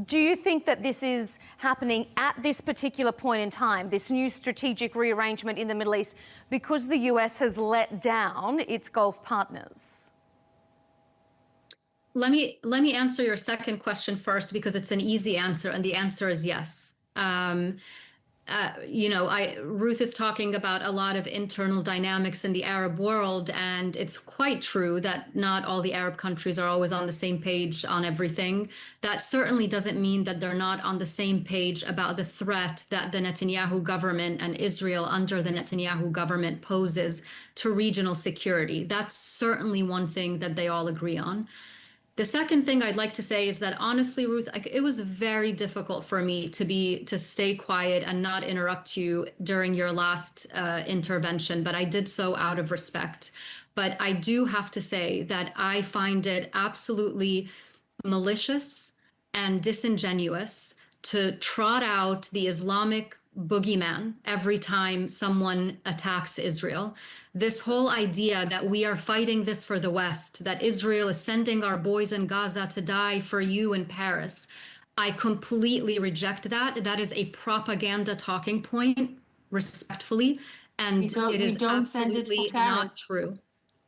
Do you think that this is happening at this particular point in time, this new strategic rearrangement in the Middle East, because the US has let down its Gulf partners? Let me answer your second question first, because it's an easy answer, and the answer is yes. Ruth is talking about a lot of internal dynamics in the Arab world, and it's quite true that not all the Arab countries are always on the same page on everything. That certainly doesn't mean that they're not on the same page about the threat that the Netanyahu government and Israel under the Netanyahu government poses to regional security. That's certainly one thing that they all agree on. The second thing I'd like to say is that honestly, Ruth, it was very difficult for me to stay quiet and not interrupt you during your last intervention, but I did so out of respect. But I do have to say that I find it absolutely malicious and disingenuous to trot out the Islamic boogeyman every time someone attacks Israel. This whole idea that we are fighting this for the West, that Israel is sending our boys in Gaza to die for you in Paris, I completely reject that. That is a propaganda talking point, respectfully, and it is absolutely not true.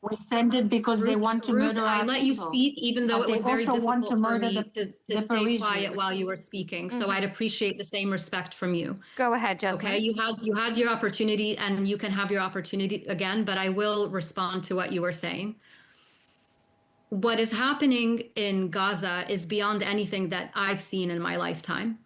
We send it because they want to murder our people. I let you speak, even though it was very difficult for me to stay quiet while you were speaking. So I'd appreciate the same respect from you. Go ahead, Jasmine. Okay, you had your opportunity, and you can have your opportunity again, but I will respond to what you were saying. What is happening in Gaza is beyond anything that I've seen in my lifetime.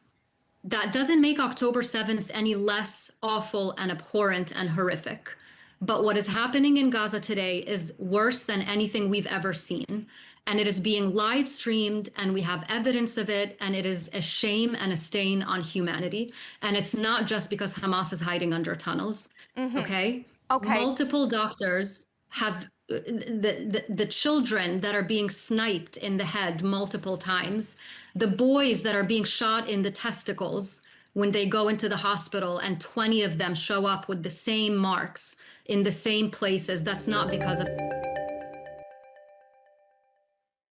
That doesn't make October 7th any less awful and abhorrent and horrific. But what is happening in Gaza today is worse than anything we've ever seen. And it is being live streamed, and we have evidence of it. And it is a shame and a stain on humanity. And it's not just because Hamas is hiding under tunnels. Okay? Multiple doctors have the children that are being sniped in the head multiple times, the boys that are being shot in the testicles when they go into the hospital, and 20 of them show up with the same marks in the same places. That's not because of